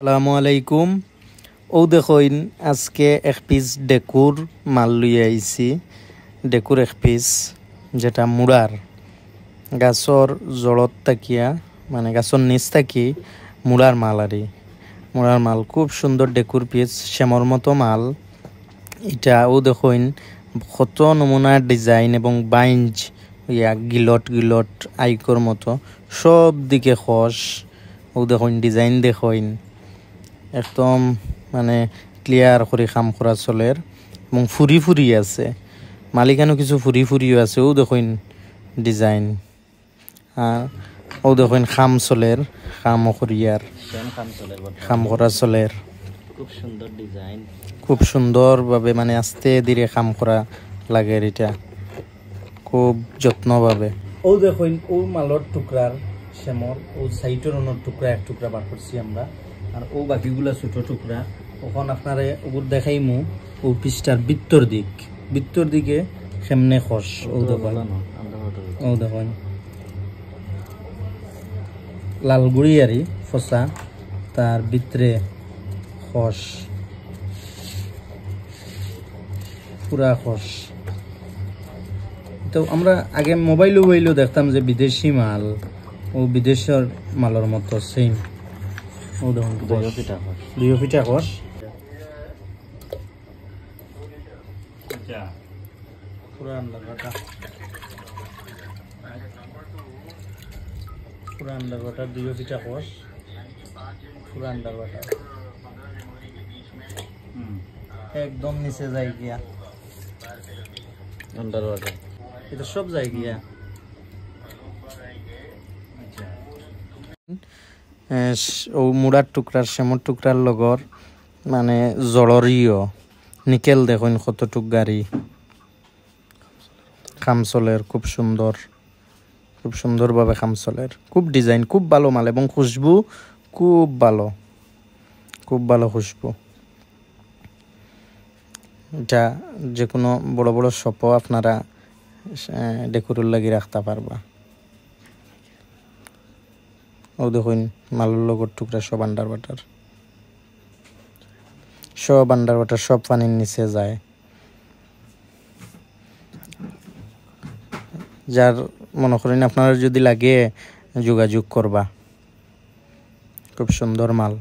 আসসালামু আলাইকুম। ও দেখুন আজকে এক পিস ডেকুর মাল লইয়া আইছি। ডেকুর এক পিস যেটা মুড়ার গাছর জড়ত তাকিয়া মানে গাছর নিচ থাকি মুড়ার মাল আরি মুড়ার মাল খুব সুন্দর ডেকুর পিস শ্যামর মতো মাল। এটা ও দেখুন কত নমুনার ডিজাইন এবং বাইঞ্জ গিলট গিলট আইকর মতো সব দিকে খস। ও দেখুন ডিজাইন দেখুন একদম মানে ক্লিয়ার করে কাম করা চলের এবং ফুরি ফুরি আছে মালিকানো কিছু ফুরি ফুরিও আছে। ও দেখুন ডিজাইন ও দেখুন খাম চলের খাম করিয়ার খাম করা চলের খুব সুন্দর ডিজাইন, খুব সুন্দরভাবে মানে আস্তে ধীরে কাম করা লাগে। এটা খুব যত্নভাবে ও দেখুন ও মালর টুকরার শ্যামর ও সাইটের অন্য টুকরা এক টুকরা বার করছি আমরা, আর ও বাকিগুলা ছোট টুকরা। ওখান আপনারে ওগুর দেখাইমু ও পিসটার বৃত্তর দিকে সেমনে খস। ও দেখুন ও দেখুন লালগুড়ি আরি ফসা তার ভিতরে খস পুরা খস। তো আমরা আগে মোবাইলও দেখতাম যে বিদেশি মাল ও বিদেশের মালের মতো সেম। ও দেখুন দুই ফিটা খস পুরা আন্ডার বাটা দুই ফিটা খস পুরা আন্ডার বাটা একদম নিচে যায় গিয়া আন্ডার ওয়াটার এটা সব যায় গিয়া। ও মুড়ার টুকরার শ্যামর টুকরার লগর মানে জলরিও নিকেল দেখুন কতটুক গাড়ি খামচলের খুব সুন্দরভাবে খামচলের খুব ডিজাইন খুব ভালো মাল এবং খুশবু খুব ভালো খুশবু। এটা যে কোনো বড় বড় শপও আপনারা ডেকোরের লাগি রাখতে পারবা। ও দেখুন মালের লগর টুকরা সব আন্ডার ওয়াটার সব পানির নিচে যায়। যার মনে করেন আপনারা যদি লাগে যোগাযোগ করবা, খুব সুন্দর মাল।